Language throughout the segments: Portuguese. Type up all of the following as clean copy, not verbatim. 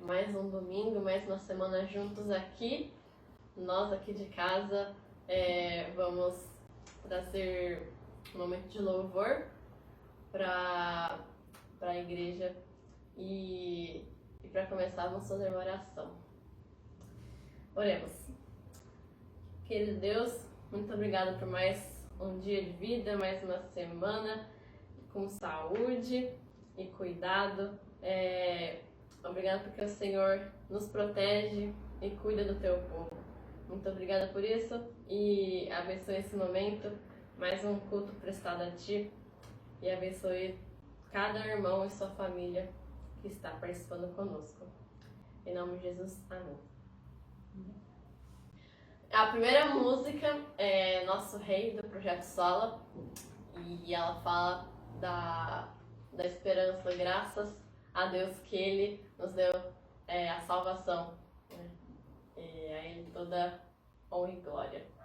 mais um domingo, mais uma semana juntos aqui. Nós aqui de casa vamos trazer um momento de louvor para a igreja e para começar vamos fazer uma oração. Oremos. Querido Deus, muito obrigada por mais um dia de vida, mais uma semana com saúde e cuidado. Obrigada porque o Senhor nos protege e cuida do teu povo. Muito obrigada por isso e abençoe esse momento, mais um culto prestado a Ti, e abençoe cada irmão e sua família que está participando conosco. Em nome de Jesus, amém. A primeira música é Nosso Rei, do Projeto Sola, e ela fala da esperança, graças a Deus que Ele nos deu a salvação, né? E a Ele toda honra e glória.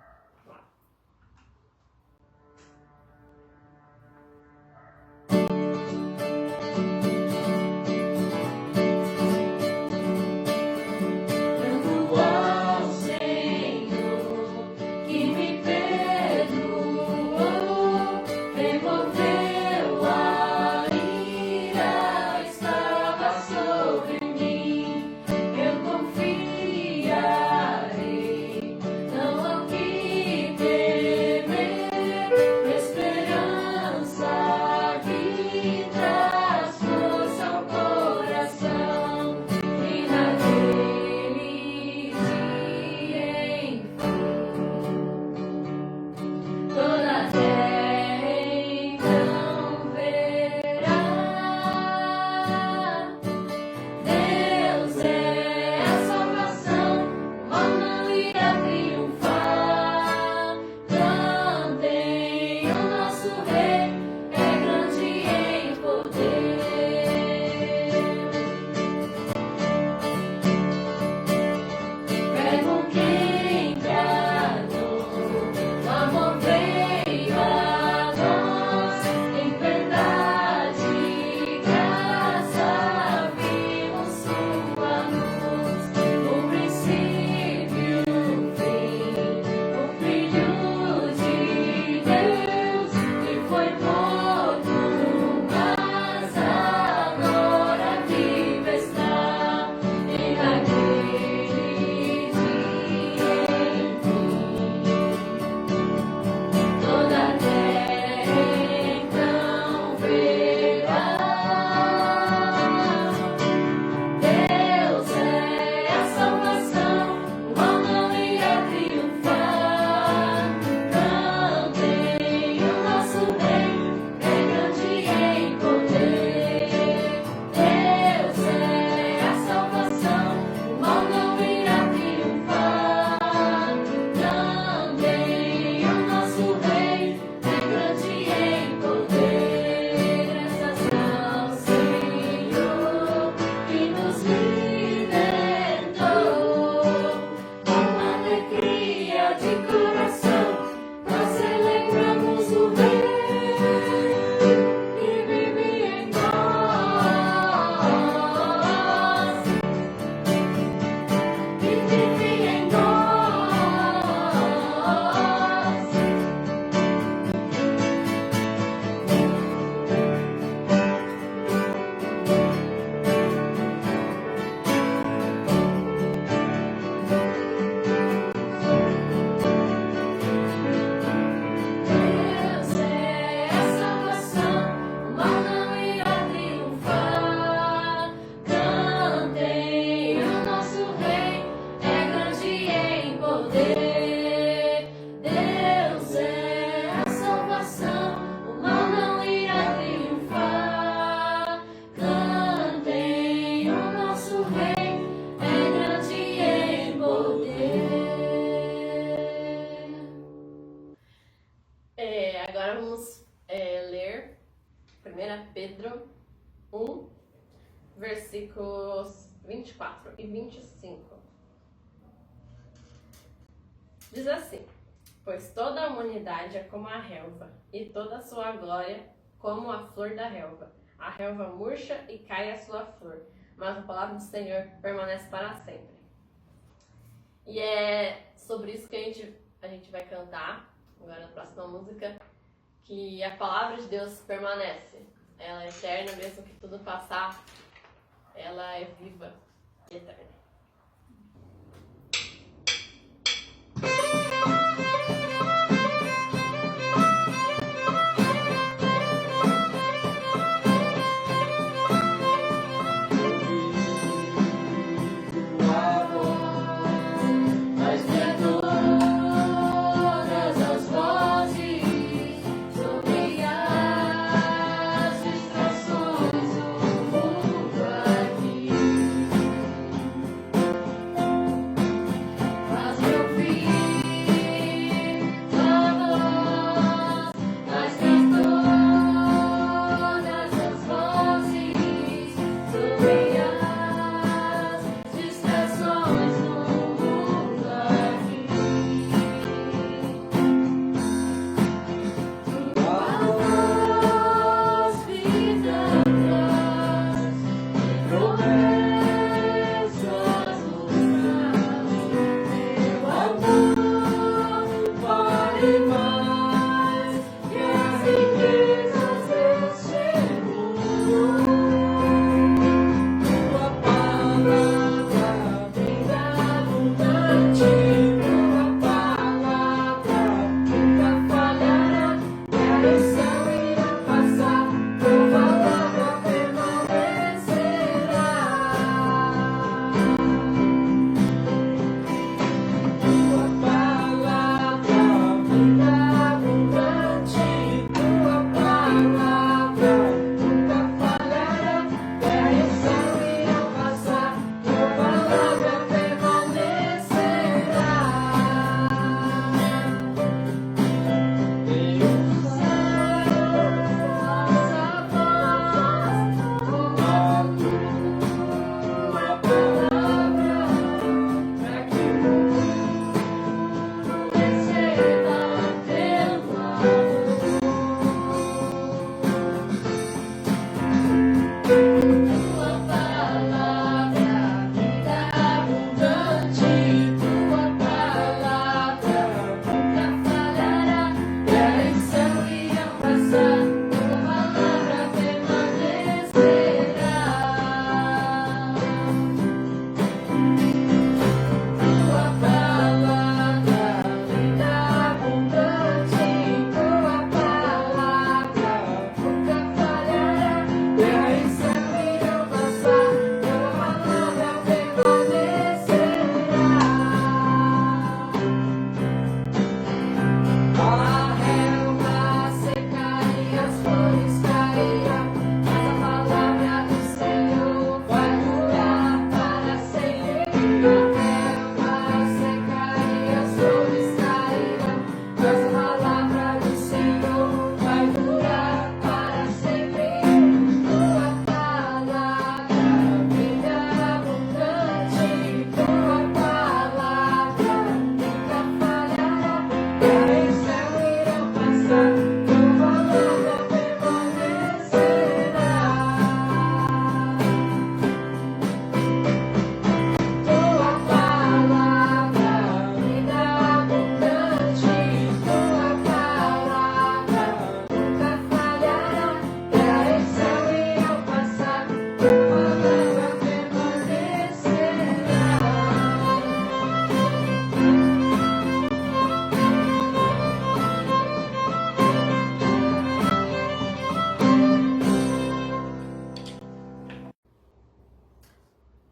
Agora vamos ler 1 Pedro 1, versículos 24 e 25. Diz assim: pois toda a humanidade é como a relva, e toda a sua glória como a flor da relva. A relva murcha e cai a sua flor, mas a palavra do Senhor permanece para sempre. E é sobre isso que a gente vai cantar, agora na próxima música, que a palavra de Deus permanece. Ela é eterna, mesmo que tudo passar, ela é viva e eterna.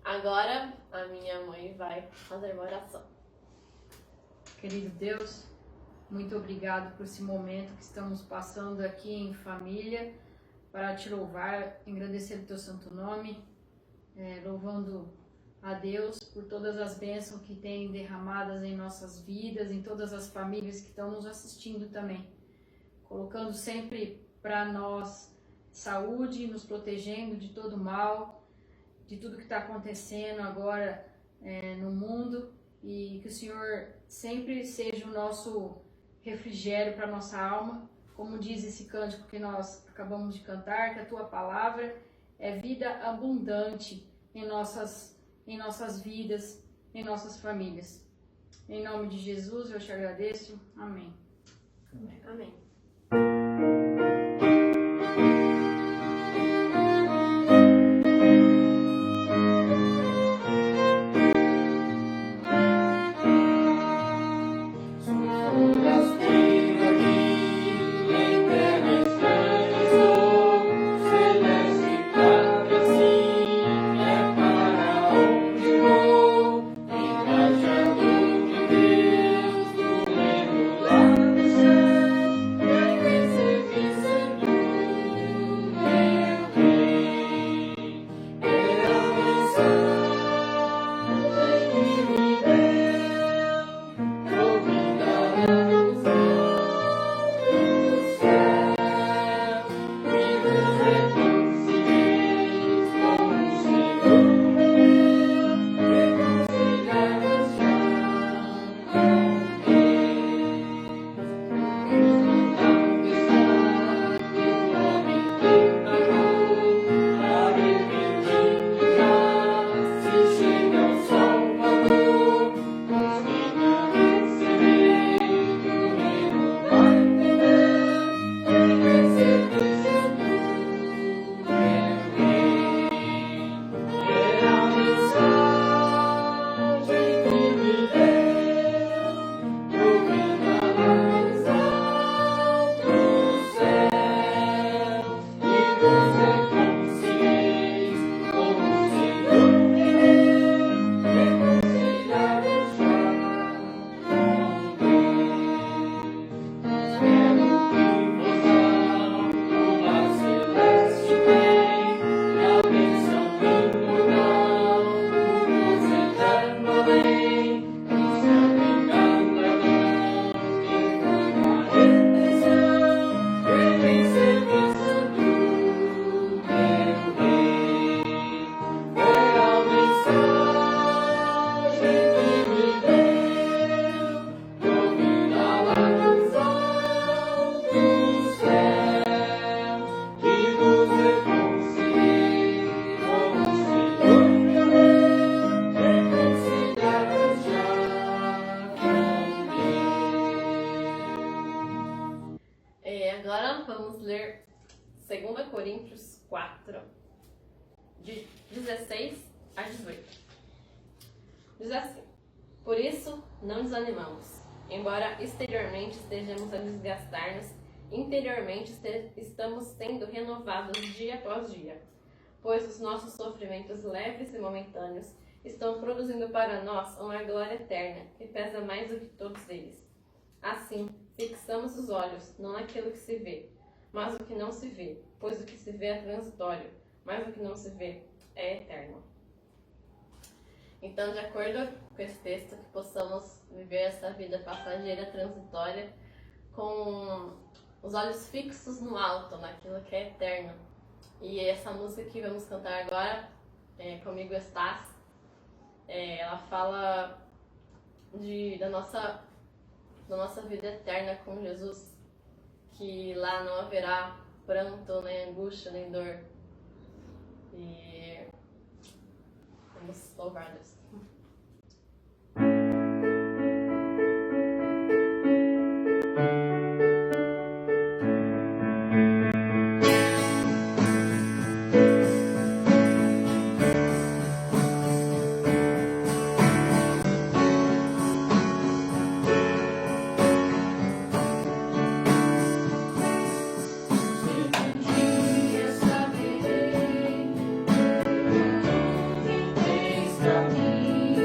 Agora a minha mãe vai fazer uma oração. Querido Deus, muito obrigado por esse momento que estamos passando aqui em família para te louvar, agradecer o teu santo nome, louvando a Deus por todas as bênçãos que tem derramadas em nossas vidas, em todas as famílias que estão nos assistindo também, colocando sempre para nós saúde, nos protegendo de todo mal, de tudo que está acontecendo agora no mundo, e que o Senhor sempre seja o nosso refrigério para a nossa alma, como diz esse cântico que nós acabamos de cantar, que a tua palavra é vida abundante em nossas vidas, em nossas famílias. Em nome de Jesus eu te agradeço. Amém. Amém. Agora vamos ler 2 Coríntios 4, de 16 a 18. Diz assim: Por isso, não desanimamos. Embora exteriormente estejamos a desgastar-nos, interiormente estamos sendo renovados dia após dia. Pois os nossos sofrimentos leves e momentâneos estão produzindo para nós uma glória eterna, que pesa mais do que todos eles. Assim, fixamos os olhos, não naquilo que se vê, mas no que não se vê, pois o que se vê é transitório, mas o que não se vê é eterno. Então, de acordo com esse texto, que possamos viver essa vida passageira, transitória, com os olhos fixos no alto, naquilo que é eterno. E essa música que vamos cantar agora, Comigo Estás, ela fala da nossa vida eterna com Jesus, que lá não haverá pranto, nem angústia, nem dor. E vamos louvar Deus. Caminho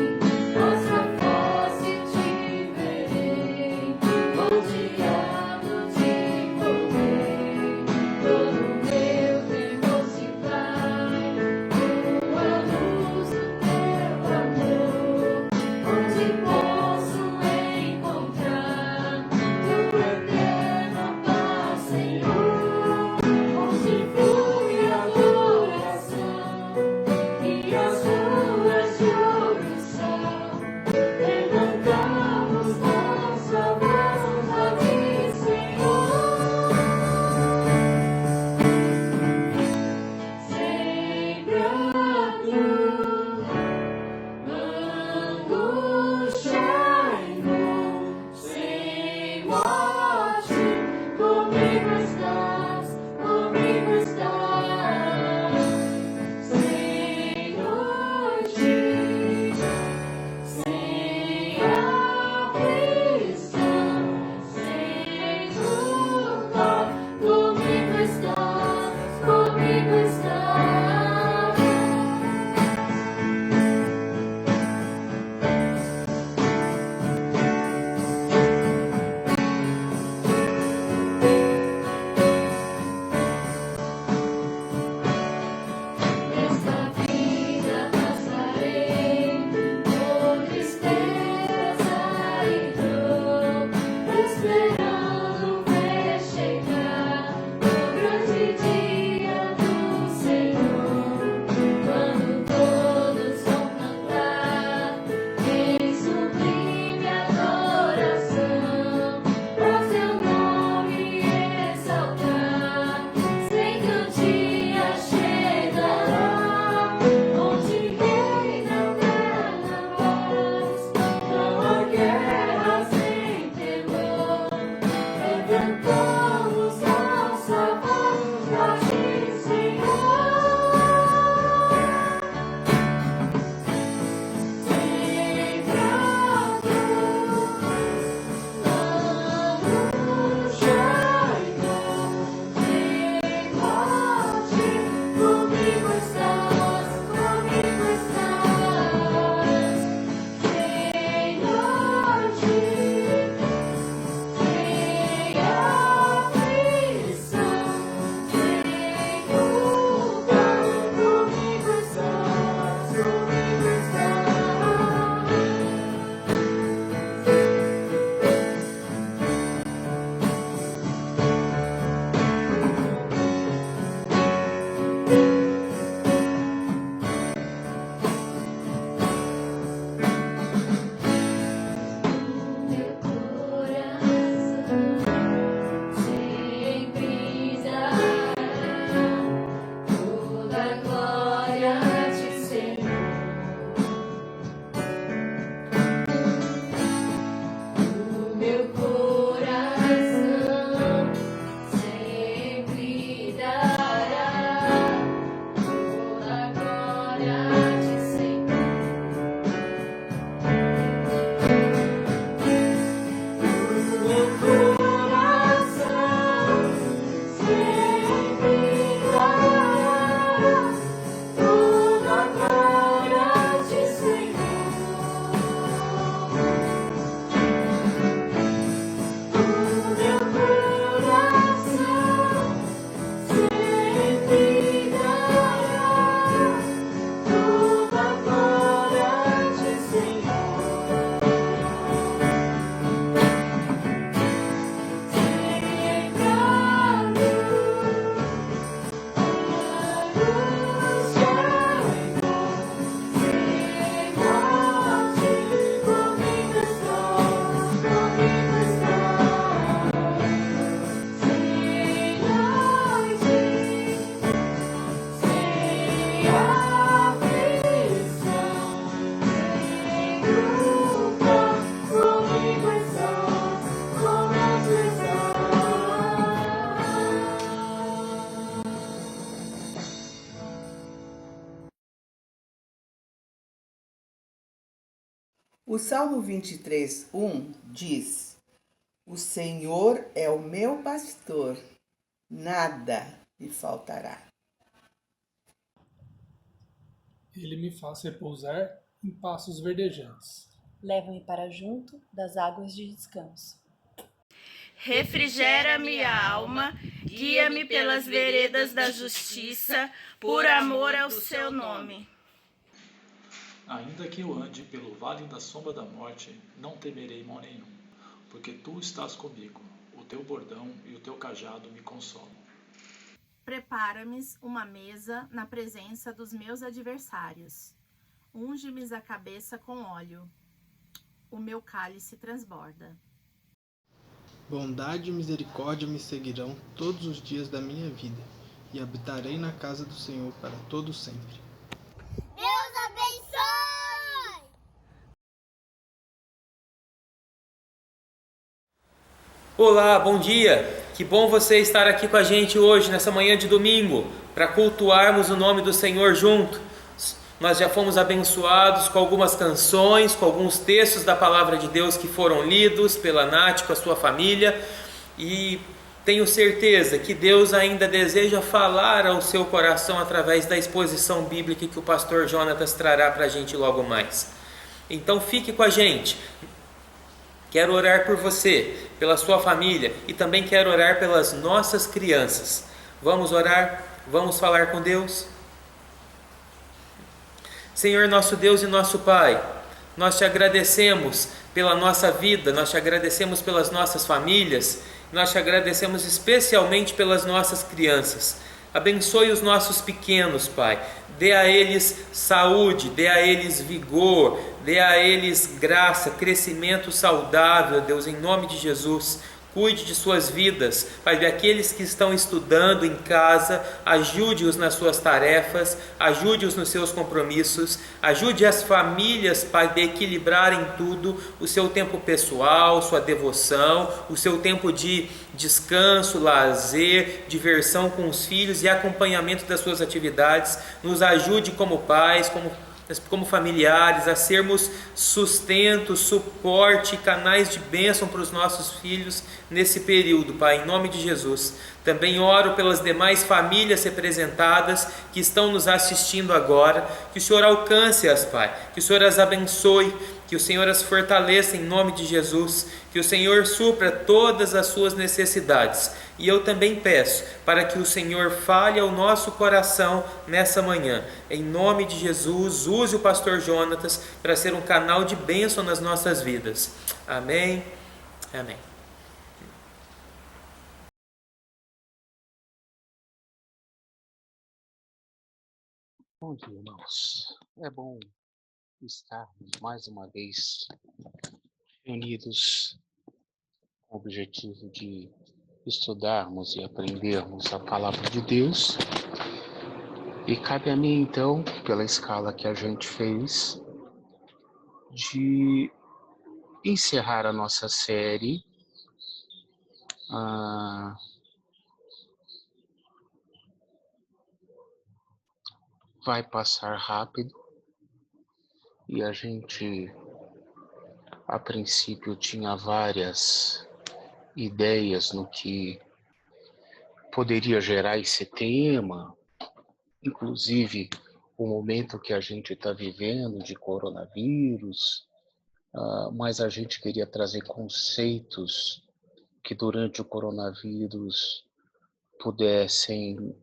O Salmo 23, 1 diz: O Senhor é o meu pastor, nada me faltará. Ele me faz repousar em pastos verdejantes. Leva-me para junto das águas de descanso. Refrigera-me a alma, guia-me pelas veredas da justiça, por amor ao seu nome. Ainda que eu ande pelo vale da sombra da morte, não temerei mal nenhum, porque tu estás comigo, o teu bordão e o teu cajado me consolam. Prepara-me uma mesa na presença dos meus adversários. Unge-me a cabeça com óleo. O meu cálice transborda. Bondade e misericórdia me seguirão todos os dias da minha vida, e habitarei na casa do Senhor para todo sempre. Deus abençoe! Olá, bom dia! Que bom você estar aqui com a gente hoje, nessa manhã de domingo, para cultuarmos o nome do Senhor juntos. Nós já fomos abençoados com algumas canções, com alguns textos da Palavra de Deus que foram lidos pela Nath com a sua família, e tenho certeza que Deus ainda deseja falar ao seu coração através da exposição bíblica que o pastor Jonatas trará para a gente logo mais. Então fique com a gente. Quero orar por você, pela sua família, e também quero orar pelas nossas crianças. Vamos orar? Vamos falar com Deus? Senhor nosso Deus e nosso Pai, nós te agradecemos pela nossa vida, nós te agradecemos pelas nossas famílias, nós te agradecemos especialmente pelas nossas crianças. Abençoe os nossos pequenos, Pai. Dê a eles saúde, dê a eles vigor, dê a eles graça, crescimento saudável, Deus, em nome de Jesus. Cuide de suas vidas, Pai, daqueles que estão estudando em casa, ajude-os nas suas tarefas, ajude-os nos seus compromissos, ajude as famílias, Pai, de equilibrarem tudo, o seu tempo pessoal, sua devoção, o seu tempo de descanso, lazer, diversão com os filhos e acompanhamento das suas atividades. Nos ajude como pais, como familiares, a sermos sustento, suporte, canais de bênção para os nossos filhos nesse período, Pai, em nome de Jesus. Também oro pelas demais famílias representadas que estão nos assistindo agora, que o Senhor alcance-as, Pai, que o Senhor as abençoe, que o Senhor as fortaleça em nome de Jesus, que o Senhor supra todas as suas necessidades. E eu também peço para que o Senhor fale ao nosso coração nessa manhã. Em nome de Jesus, use o pastor Jonatas para ser um canal de bênção nas nossas vidas. Amém. Amém. Bom dia, irmãos. É bom estarmos mais uma vez reunidos com o objetivo de estudarmos e aprendermos a palavra de Deus. E cabe a mim, então, pela escala que a gente fez, de encerrar a nossa série vai passar rápido e a gente, a princípio, tinha várias ideias no que poderia gerar esse tema, inclusive o momento que a gente está vivendo de coronavírus, mas a gente queria trazer conceitos que durante o coronavírus pudessem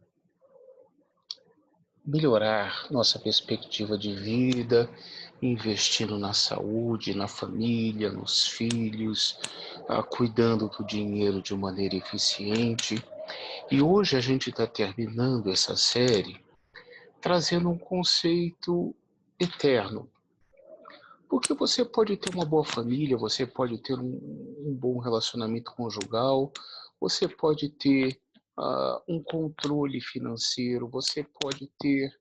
melhorar nossa perspectiva de vida, investindo na saúde, na família, nos filhos, cuidando do dinheiro de maneira eficiente. E hoje a gente está terminando essa série trazendo um conceito eterno. Porque você pode ter uma boa família, você pode ter um bom relacionamento conjugal, você pode ter um controle financeiro, você pode ter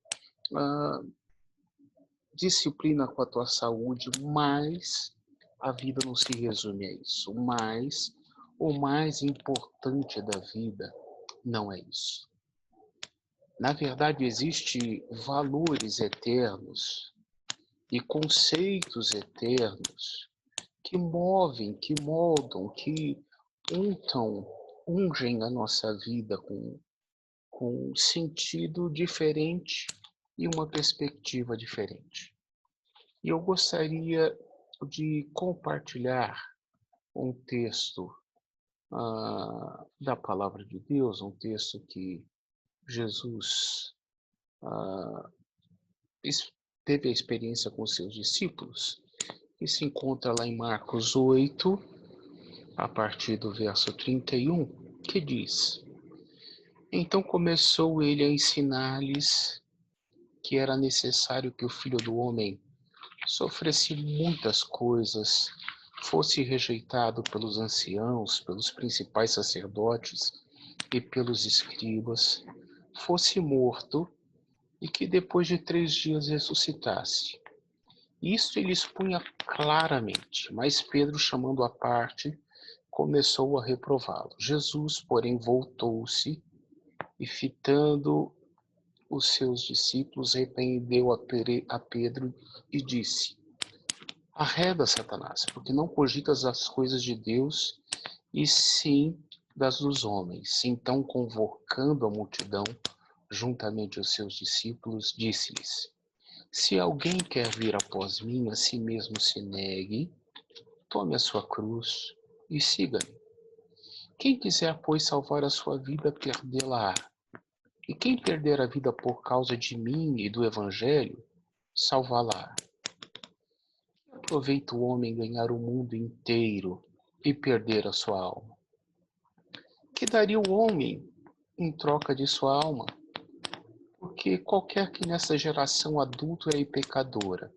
disciplina com a tua saúde, mas a vida não se resume a isso. Mas o mais importante da vida não é isso. Na verdade, existem valores eternos e conceitos eternos que movem, que moldam, que ungem a nossa vida com um sentido diferente e uma perspectiva diferente. E eu gostaria de compartilhar um texto da Palavra de Deus, um texto que Jesus teve a experiência com seus discípulos, que se encontra lá em Marcos 8, a partir do verso 31, que diz: Então começou ele a ensinar-lhes que era necessário que o Filho do Homem sofresse muitas coisas, fosse rejeitado pelos anciãos, pelos principais sacerdotes e pelos escribas, fosse morto e que depois de 3 dias ressuscitasse. Isto ele expunha claramente, mas Pedro, chamando à parte, começou a reprová-lo. Jesus, porém, voltou-se e, fitando os seus discípulos, repreendeu a Pedro e disse: Arreda, Satanás, porque não cogitas as coisas de Deus, e sim das dos homens. Então, convocando a multidão, juntamente aos seus discípulos, disse-lhes: Se alguém quer vir após mim, a si mesmo se negue, tome a sua cruz e siga-me. Quem quiser, pois, salvar a sua vida, perdê-la-á. E quem perder a vida por causa de mim e do Evangelho, salvá-la-á. Aproveita o homem ganhar o mundo inteiro e perder a sua alma. Que daria o homem em troca de sua alma? Porque qualquer que nessa geração adúltera e pecadora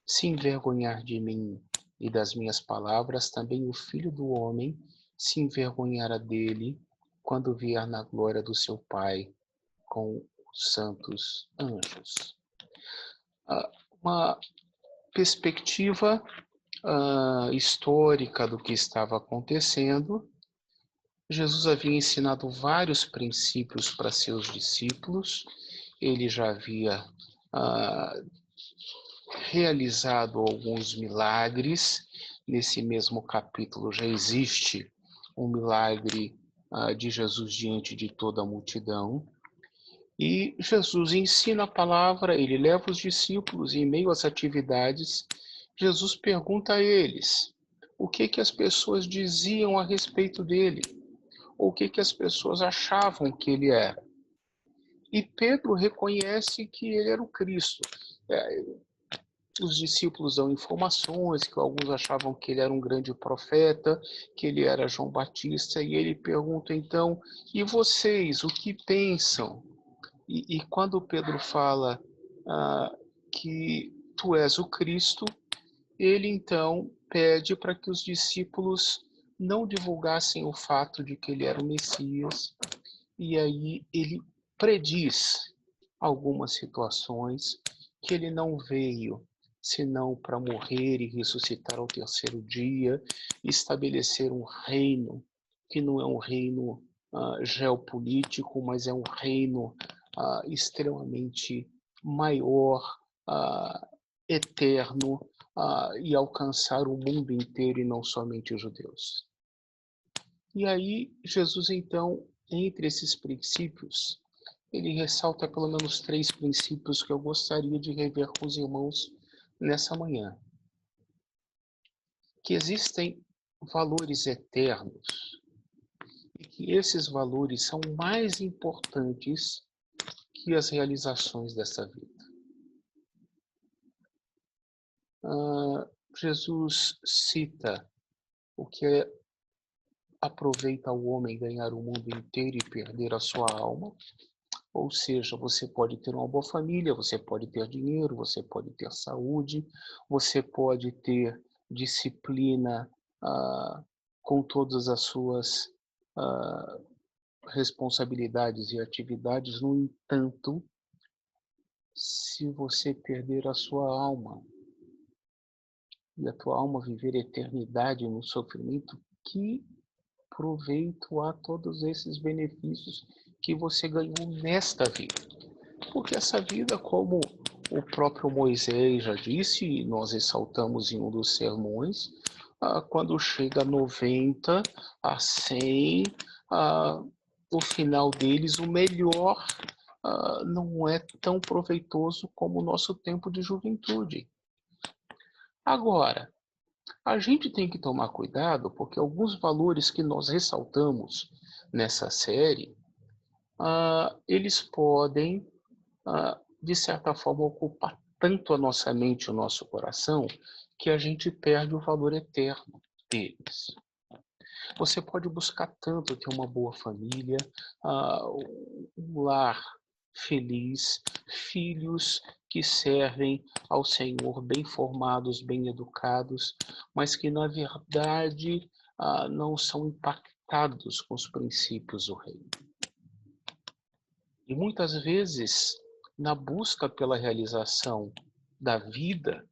se envergonhar de mim e das minhas palavras, também o Filho do Homem se envergonhará dele quando vier na glória do seu Pai com os santos anjos. Uma perspectiva histórica do que estava acontecendo. Jesus havia ensinado vários princípios para seus discípulos. Ele já havia realizado alguns milagres. Nesse mesmo capítulo já existe um milagre de Jesus diante de toda a multidão. E Jesus ensina a palavra, ele leva os discípulos e, em meio às atividades, Jesus pergunta a eles o que as pessoas diziam a respeito dele, ou o que as pessoas achavam que ele era. E Pedro reconhece que ele era o Cristo. Os discípulos dão informações que alguns achavam que ele era um grande profeta, que ele era João Batista, e ele pergunta então, e vocês, o que pensam? E quando Pedro fala que tu és o Cristo, ele então pede para que os discípulos não divulgassem o fato de que ele era o Messias, e aí ele prediz algumas situações, que ele não veio senão para morrer e ressuscitar ao 3º dia, estabelecer um reino que não é um reino geopolítico, mas é um reino extremamente maior, eterno, e alcançar o mundo inteiro e não somente os judeus. E aí, Jesus, então, entre esses princípios, ele ressalta pelo menos 3 princípios que eu gostaria de rever com os irmãos nessa manhã. Que existem valores eternos e que esses valores são mais importantes que as realizações dessa vida. Jesus cita o que aproveita o homem ganhar o mundo inteiro e perder a sua alma. Ou seja, você pode ter uma boa família, você pode ter dinheiro, você pode ter saúde, você pode ter disciplina com todas as suas responsabilidades e atividades. No entanto, se você perder a sua alma e a tua alma viver a eternidade no sofrimento, que proveito há todos esses benefícios que você ganhou nesta vida? Porque essa vida, como o próprio Moisés já disse, e nós ressaltamos em um dos sermões, quando chega a 90, a 100, o final deles, o melhor não é tão proveitoso como o nosso tempo de juventude. Agora, a gente tem que tomar cuidado, porque alguns valores que nós ressaltamos nessa série, eles podem, de certa forma, ocupar tanto a nossa mente e o nosso coração, que a gente perde o valor eterno deles. Você pode buscar tanto ter uma boa família, um lar feliz, filhos que servem ao Senhor, bem formados, bem educados, mas que na verdade não são impactados com os princípios do reino. E muitas vezes, na busca pela realização da vida,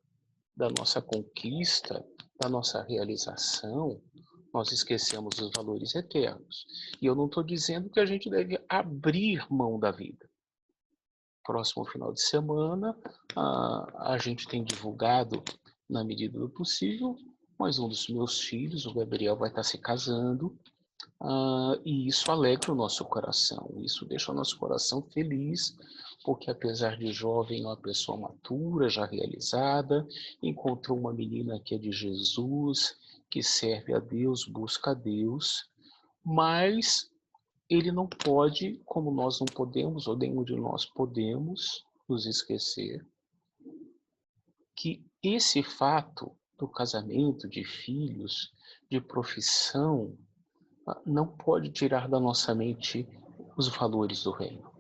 da nossa conquista, da nossa realização, nós esquecemos os valores eternos. E eu não estou dizendo que a gente deve abrir mão da vida. Próximo final de semana, a gente tem divulgado, na medida do possível, mas um dos meus filhos, o Gabriel, vai estar se casando, e isso alegra o nosso coração, isso deixa o nosso coração feliz, porque apesar de jovem, é uma pessoa matura, já realizada, encontrou uma menina que é de Jesus, que serve a Deus, busca a Deus, mas ele não pode, como nós não podemos, ou nenhum de nós podemos nos esquecer, que esse fato do casamento, de filhos, de profissão, não pode tirar da nossa mente os valores do reino.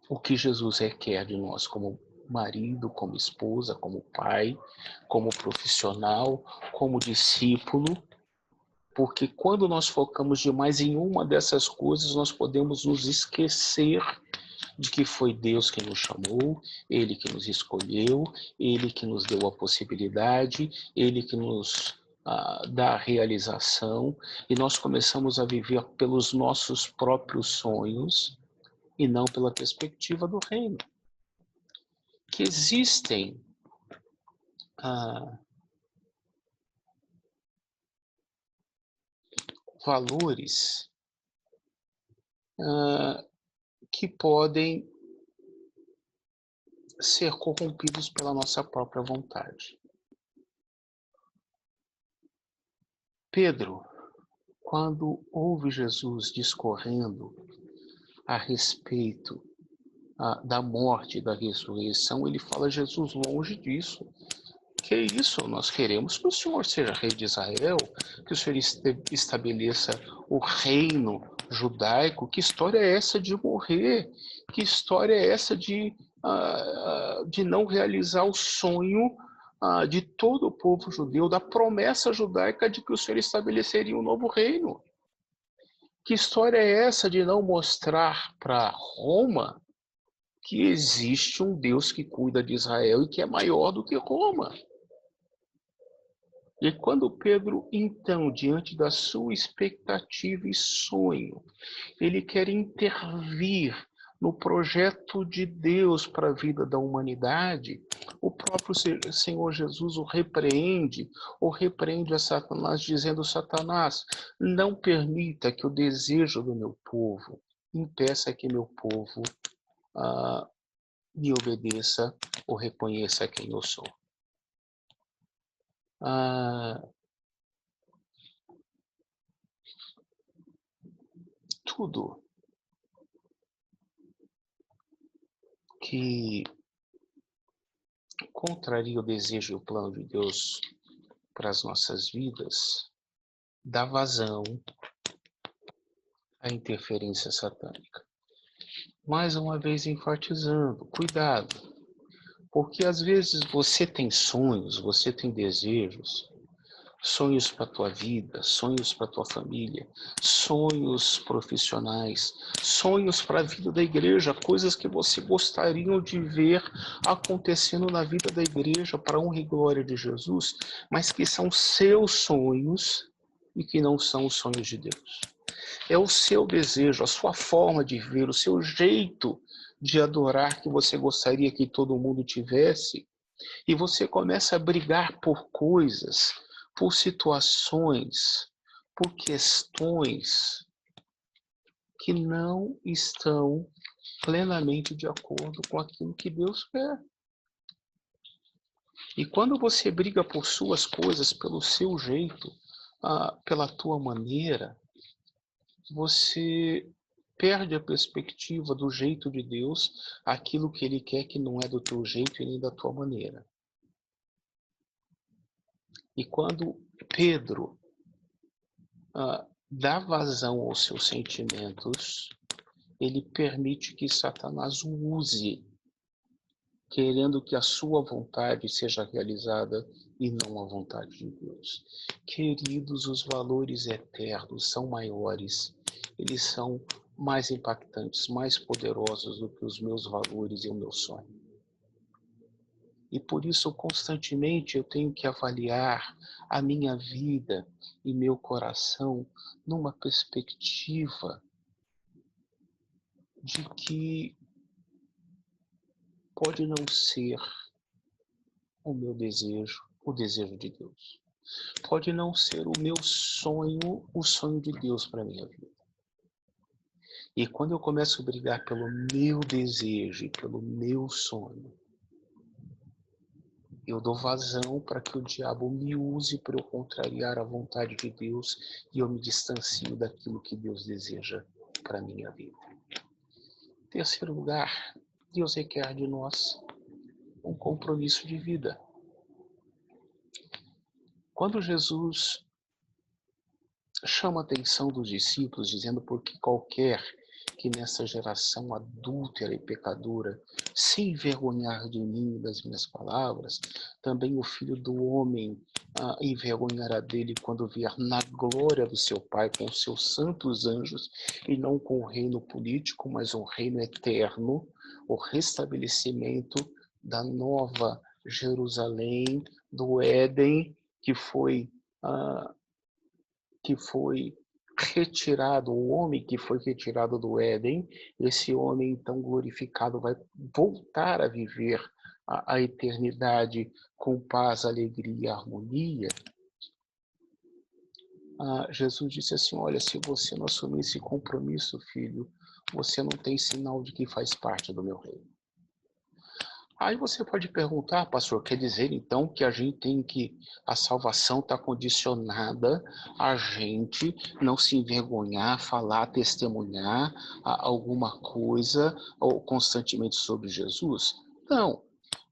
O que Jesus requer de nós como marido, como esposa, como pai, como profissional, como discípulo, porque quando nós focamos demais em uma dessas coisas, nós podemos nos esquecer de que foi Deus que nos chamou, Ele que nos escolheu, Ele que nos deu a possibilidade, Ele que nos dá a realização, e nós começamos a viver pelos nossos próprios sonhos e não pela perspectiva do reino. Que existem valores que podem ser corrompidos pela nossa própria vontade. Pedro, quando ouve Jesus discorrendo a respeito da morte e da ressurreição, ele fala: Jesus, longe disso. Que isso? Nós queremos que o Senhor seja rei de Israel, que o Senhor estabeleça o reino judaico. Que história é essa de morrer? Que história é essa de não realizar o sonho de todo o povo judeu, da promessa judaica de que o Senhor estabeleceria um novo reino? Que história é essa de não mostrar para Roma que existe um Deus que cuida de Israel e que é maior do que Roma? E quando Pedro, então, diante da sua expectativa e sonho, ele quer intervir no projeto de Deus para a vida da humanidade, o próprio Senhor Jesus o repreende a Satanás, dizendo: Satanás, não permita que o desejo do meu povo impeça que meu povo me obedeça ou reconheça quem eu sou. Tudo que contraria o desejo e o plano de Deus para as nossas vidas dá vazão à interferência satânica. Mais uma vez enfatizando, cuidado, porque às vezes você tem sonhos, você tem desejos, sonhos para a tua vida, sonhos para a tua família, sonhos profissionais, sonhos para a vida da igreja, coisas que você gostaria de ver acontecendo na vida da igreja para a honra e glória de Jesus, mas que são seus sonhos e que não são os sonhos de Deus. É o seu desejo, a sua forma de ver, o seu jeito de adorar que você gostaria que todo mundo tivesse, e você começa a brigar por coisas, por situações, por questões que não estão plenamente de acordo com aquilo que Deus quer. E quando você briga por suas coisas, pelo seu jeito, pela tua maneira, você perde a perspectiva do jeito de Deus, aquilo que Ele quer que não é do teu jeito e nem da tua maneira. E quando Pedro dá vazão aos seus sentimentos, ele permite que Satanás o use, querendo que a sua vontade seja realizada e não a vontade de Deus. Queridos, os valores eternos são maiores, eles são mais impactantes, mais poderosos do que os meus valores e o meu sonho. E por isso, constantemente, eu tenho que avaliar a minha vida e meu coração numa perspectiva de que pode não ser o meu desejo, o desejo de Deus. Pode não ser o meu sonho, o sonho de Deus para a minha vida. E quando eu começo a brigar pelo meu desejo e pelo meu sonho, eu dou vazão para que o diabo me use para eu contrariar a vontade de Deus e eu me distancio daquilo que Deus deseja para a minha vida. Em terceiro lugar, Deus requer de nós um compromisso de vida. Quando Jesus chama a atenção dos discípulos, dizendo porque qualquer que nessa geração adúltera e pecadora se envergonhar de mim e das minhas palavras, também o Filho do Homem envergonhará dele quando vier na glória do seu Pai com os seus santos anjos, e não com o reino político, mas um reino eterno, o restabelecimento da nova Jerusalém, do Éden, que foi retirado, o homem que foi retirado do Éden, esse homem então glorificado vai voltar a viver a eternidade com paz, alegria e harmonia. Jesus disse assim, olha, se você não assumir esse compromisso, filho, você não tem sinal de que faz parte do meu reino. Aí você pode perguntar, pastor, quer dizer então que a salvação está condicionada a gente não se envergonhar, falar, testemunhar alguma coisa ou constantemente sobre Jesus? Não,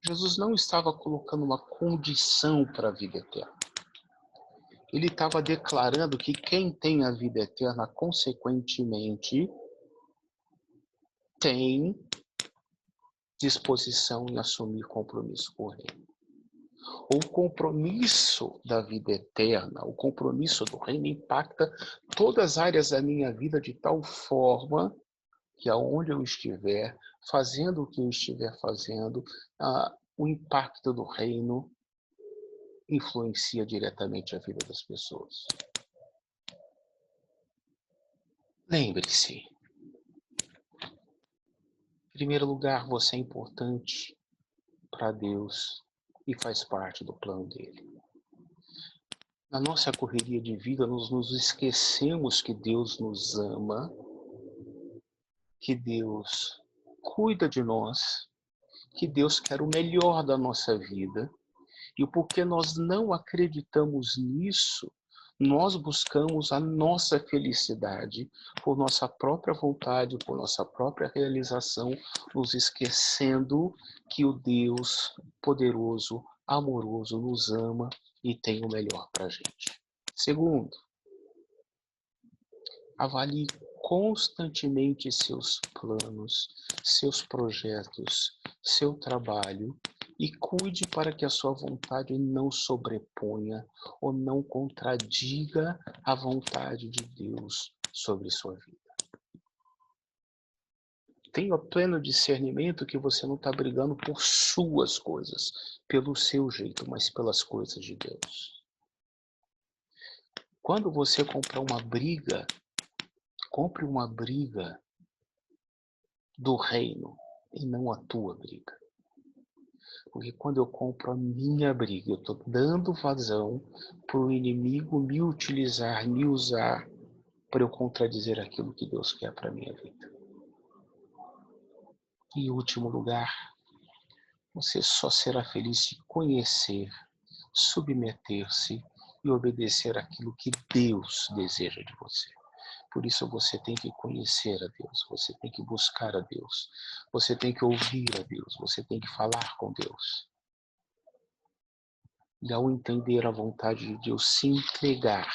Jesus não estava colocando uma condição para a vida eterna. Ele estava declarando que quem tem a vida eterna, consequentemente, tem disposição em assumir compromisso com o reino. O compromisso da vida eterna, o compromisso do reino impacta todas as áreas da minha vida de tal forma que aonde eu estiver, fazendo o que eu estiver fazendo, o impacto do reino influencia diretamente a vida das pessoas. Lembre-se, em primeiro lugar, você é importante para Deus e faz parte do plano dele. Na nossa correria de vida, nós nos esquecemos que Deus nos ama, que Deus cuida de nós, que Deus quer o melhor da nossa vida. E porque nós não acreditamos nisso, nós buscamos a nossa felicidade por nossa própria vontade, por nossa própria realização, nos esquecendo que o Deus poderoso, amoroso, nos ama e tem o melhor para a gente. Segundo, avalie constantemente seus planos, seus projetos, seu trabalho, e cuide para que a sua vontade não sobreponha ou não contradiga a vontade de Deus sobre sua vida. Tenha pleno discernimento que você não está brigando por suas coisas, pelo seu jeito, mas pelas coisas de Deus. Quando você comprar uma briga, compre uma briga do reino, e não a tua briga. Porque quando eu compro a minha briga, eu estou dando vazão para o inimigo me utilizar, me usar para eu contradizer aquilo que Deus quer para a minha vida. E em último lugar, você só será feliz se conhecer, submeter-se e obedecer aquilo que Deus deseja de você. Por isso você tem que conhecer a Deus, você tem que buscar a Deus, você tem que ouvir a Deus, você tem que falar com Deus. E ao entender a vontade de Deus, se entregar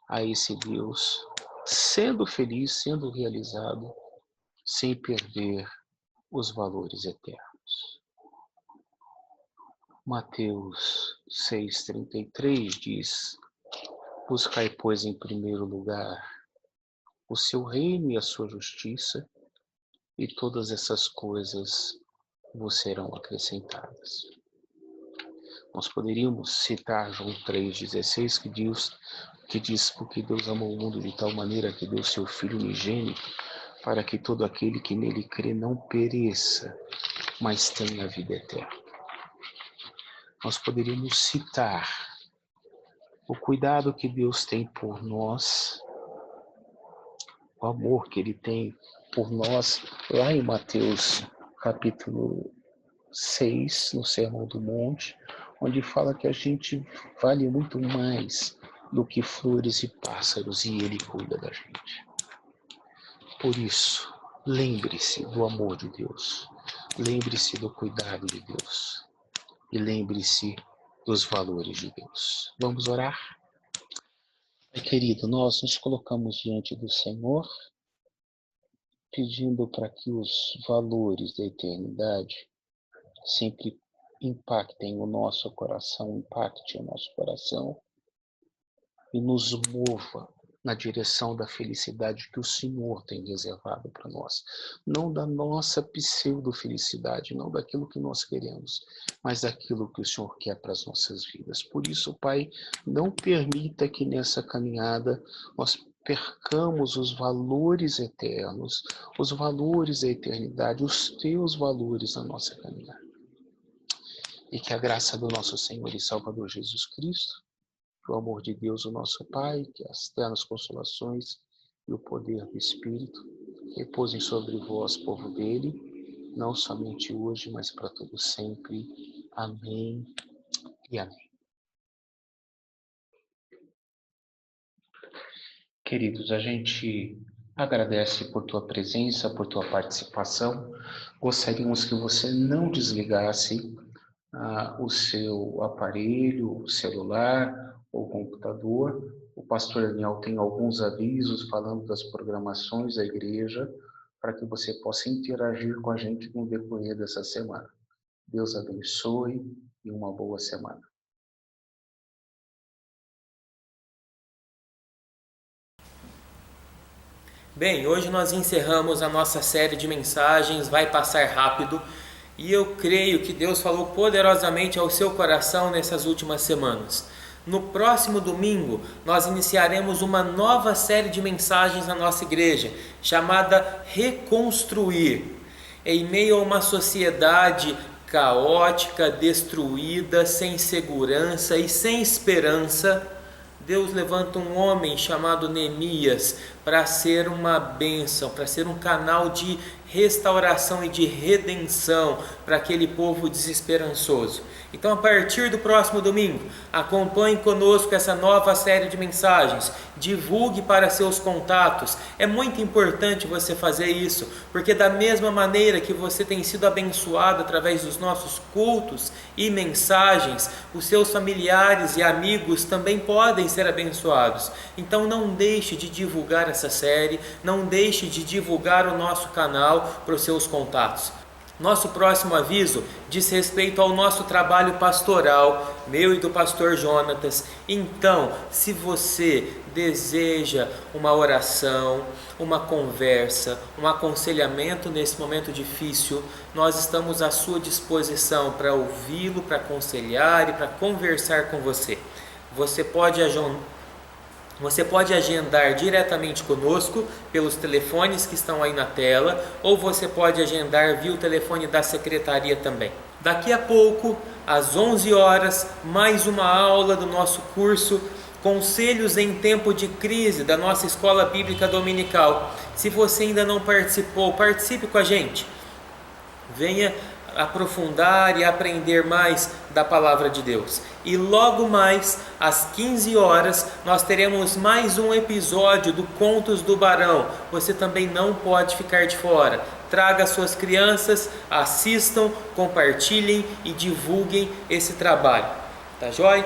a esse Deus, sendo feliz, sendo realizado, sem perder os valores eternos. Mateus 6,33 diz: buscai, pois, em primeiro lugar o seu reino e a sua justiça, e todas essas coisas vos serão acrescentadas. Nós poderíamos citar João 3,16, que diz: porque Deus amou o mundo de tal maneira que deu seu Filho unigênito, para que todo aquele que nele crê não pereça, mas tenha a vida eterna. Nós poderíamos citar o cuidado que Deus tem por nós, o amor que Ele tem por nós, lá em Mateus capítulo 6, no Sermão do Monte, onde fala que a gente vale muito mais do que flores e pássaros, e Ele cuida da gente. Por isso, lembre-se do amor de Deus, lembre-se do cuidado de Deus e lembre-se dos valores de Deus. Vamos orar? Pai querido, nós nos colocamos diante do Senhor, pedindo para que os valores da eternidade sempre impactem o nosso coração, impacte o nosso coração e nos mova na direção da felicidade que o Senhor tem reservado para nós. Não da nossa pseudo-felicidade, não daquilo que nós queremos, mas daquilo que o Senhor quer para as nossas vidas. Por isso, Pai, não permita que nessa caminhada nós percamos os valores eternos, os valores da eternidade, os teus valores na nossa caminhada. E que a graça do nosso Senhor e Salvador Jesus Cristo, que o amor de Deus, o nosso Pai, que as eternas consolações e o poder do Espírito repousem sobre vós, povo dele, não somente hoje, mas para todo sempre. Amém e amém. Queridos, a gente agradece por tua presença, por tua participação. Gostaríamos que você não desligasse o seu aparelho, o celular ou computador. O pastor Daniel tem alguns avisos falando das programações da igreja para que você possa interagir com a gente no decorrer dessa semana. Deus abençoe e uma boa semana. Bem, hoje nós encerramos a nossa série de mensagens, vai passar rápido, e eu creio que Deus falou poderosamente ao seu coração nessas últimas semanas. No próximo domingo, nós iniciaremos uma nova série de mensagens na nossa igreja, chamada Reconstruir. Em meio a uma sociedade caótica, destruída, sem segurança e sem esperança, Deus levanta um homem chamado Neemias para ser uma bênção, para ser um canal de restauração e de redenção para aquele povo desesperançoso. Então, a partir do próximo domingo, acompanhe conosco essa nova série de mensagens, divulgue para seus contatos. É muito importante você fazer isso, porque da mesma maneira que você tem sido abençoado através dos nossos cultos e mensagens, os seus familiares e amigos também podem ser abençoados. Então não deixe de divulgar essa série, não deixe de divulgar o nosso canal para os seus contatos. Nosso próximo aviso diz respeito ao nosso trabalho pastoral, meu e do pastor Jonatas. Então, se você deseja uma oração, uma conversa, um aconselhamento nesse momento difícil, nós estamos à sua disposição para ouvi-lo, para aconselhar e para conversar com você. Você pode Você pode agendar diretamente conosco pelos telefones que estão aí na tela, ou você pode agendar via o telefone da secretaria também. Daqui a pouco, às 11 horas, mais uma aula do nosso curso Conselhos em Tempo de Crise, da nossa Escola Bíblica Dominical. Se você ainda não participou, participe com a gente. Venha aprofundar e aprender mais da Palavra de Deus. E logo mais, às 15 horas, nós teremos mais um episódio do Contos do Barão. Você também não pode ficar de fora. Traga suas crianças, assistam, compartilhem e divulguem esse trabalho. Tá joia?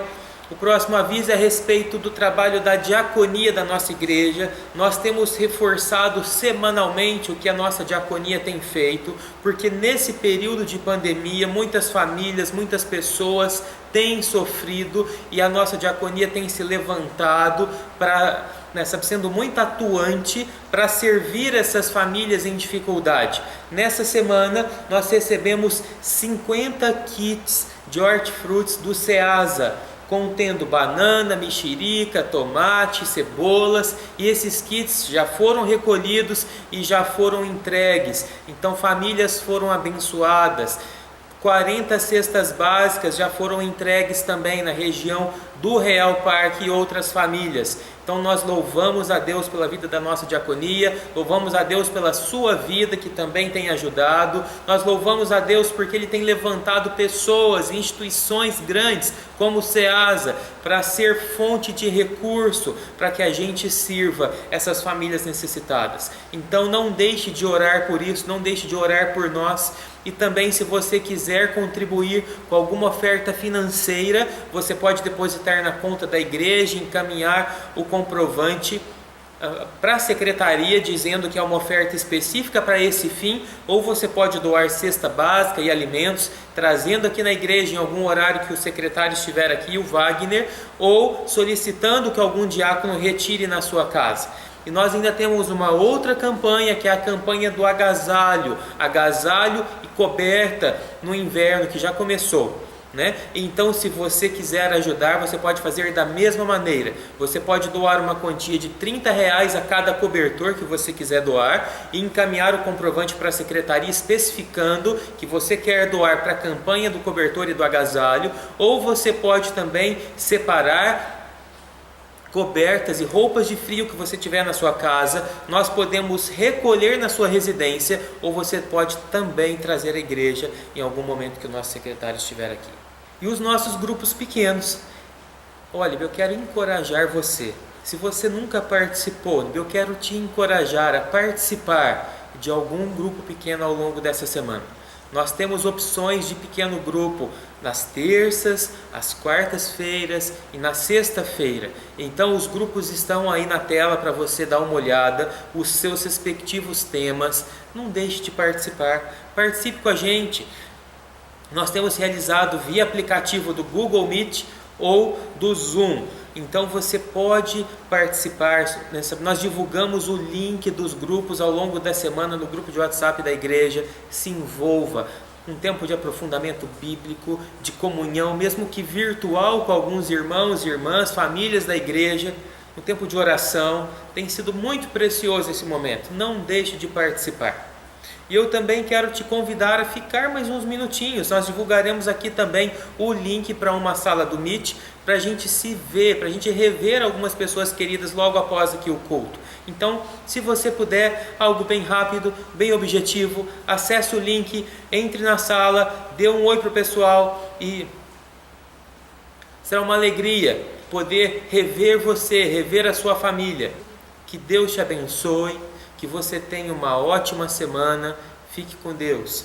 O próximo aviso é a respeito do trabalho da diaconia da nossa igreja. Nós temos reforçado semanalmente o que a nossa diaconia tem feito, porque nesse período de pandemia, muitas famílias, muitas pessoas têm sofrido e a nossa diaconia tem se levantado sendo muito atuante para servir essas famílias em dificuldade. Nessa semana, nós recebemos 50 kits de hortifrutis do Ceasa, contendo banana, mexerica, tomate, cebolas, e esses kits já foram recolhidos e já foram entregues. Então famílias foram abençoadas. 40 cestas básicas já foram entregues também na região do Real Parque e outras famílias. Então nós louvamos a Deus pela vida da nossa diaconia, louvamos a Deus pela sua vida que também tem ajudado, nós louvamos a Deus porque Ele tem levantado pessoas, instituições grandes como o Ceasa para ser fonte de recurso para que a gente sirva essas famílias necessitadas. Então não deixe de orar por isso, não deixe de orar por nós. E também, se você quiser contribuir com alguma oferta financeira, você pode depositar na conta da igreja, encaminhar o comprovante para a secretaria dizendo que é uma oferta específica para esse fim, ou você pode doar cesta básica e alimentos, trazendo aqui na igreja em algum horário que o secretário estiver aqui, o Wagner, ou solicitando que algum diácono retire na sua casa. E nós ainda temos uma outra campanha, que é a campanha do agasalho e coberta no inverno, que já começou, né? Então, se você quiser ajudar, você pode fazer da mesma maneira. Você pode doar uma quantia de R$30 a cada cobertor que você quiser doar e encaminhar o comprovante para a secretaria especificando que você quer doar para a campanha do cobertor e do agasalho, ou você pode também separar cobertas e roupas de frio que você tiver na sua casa, nós podemos recolher na sua residência, ou você pode também trazer à igreja em algum momento que o nosso secretário estiver aqui. E os nossos grupos pequenos, olha, eu quero encorajar você, se você nunca participou, eu quero te encorajar a participar de algum grupo pequeno ao longo dessa semana. Nós temos opções de pequeno grupo nas terças, às quartas-feiras e na sexta-feira. Então os grupos estão aí na tela para você dar uma olhada, os seus respectivos temas. Não deixe de participar, participe com a gente. Nós temos realizado via aplicativo do Google Meet ou do Zoom. Então você pode participar, nós divulgamos o link dos grupos ao longo da semana no grupo de WhatsApp da igreja. Se envolva, um tempo de aprofundamento bíblico, de comunhão, mesmo que virtual, com alguns irmãos e irmãs, famílias da igreja, um tempo de oração. Tem sido muito precioso esse momento, não deixe de participar. E eu também quero te convidar a ficar mais uns minutinhos. Nós divulgaremos aqui também o link para uma sala do Meet, para a gente se ver, para a gente rever algumas pessoas queridas logo após aqui o culto. Então, se você puder, algo bem rápido, bem objetivo, acesse o link, entre na sala, dê um oi para o pessoal e será uma alegria poder rever você, rever a sua família. Que Deus te abençoe. Que você tenha uma ótima semana. Fique com Deus.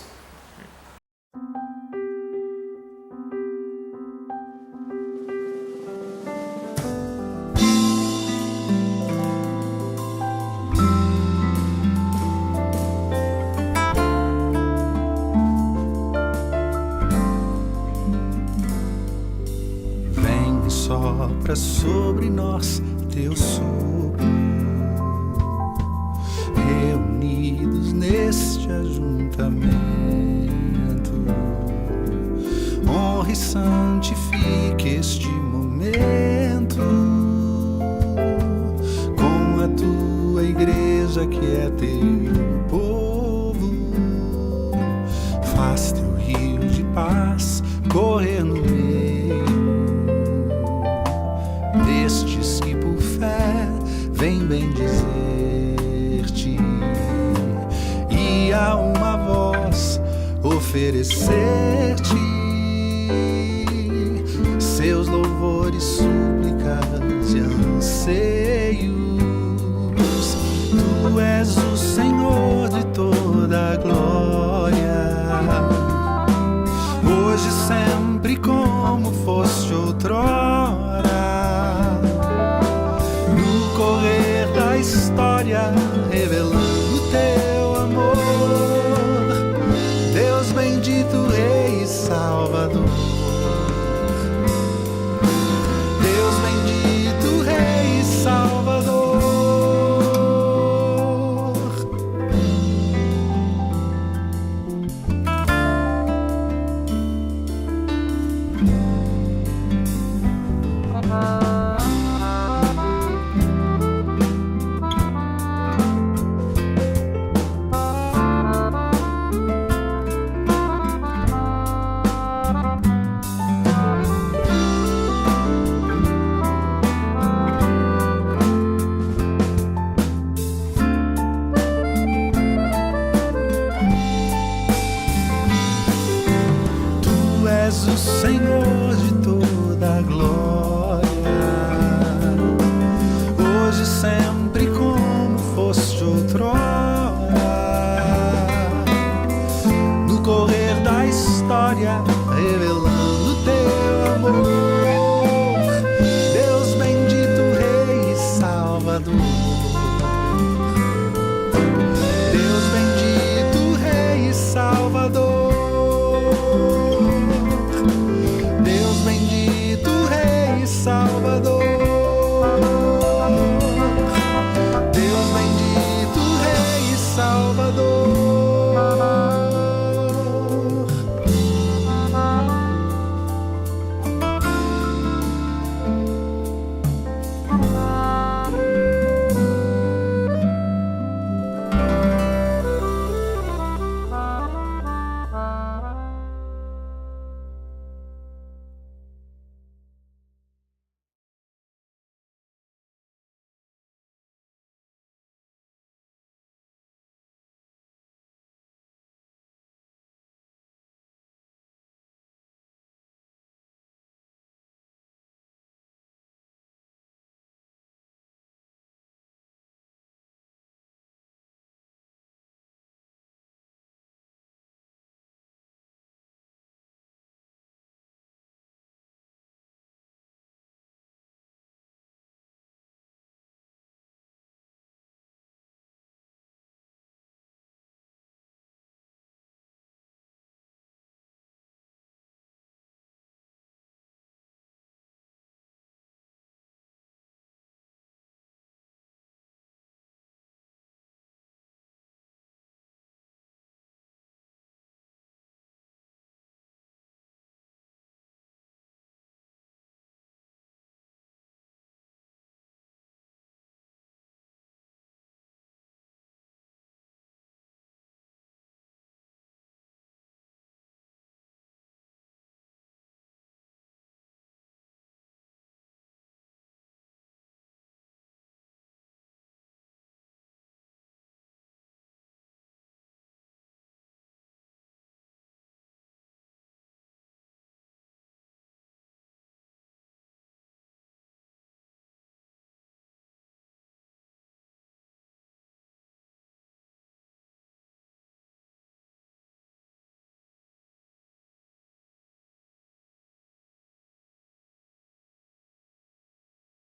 Vem e sopra sobre nós teu sopro, reunidos neste ajuntamento, honra e santifique este momento, coisa que é teu povo. Faz teu rio de paz correr no meio destes que por fé vem bendizer-te, e a uma voz oferecer-te seus louvores, súplicas e anseios. Tu és o Senhor de toda a glória, hoje, sempre, como foste outrora. No correr da história, revelando teu amor, Deus bendito, Rei e Salvador. Deus bendito, Rei e Salvador. Tu és o Senhor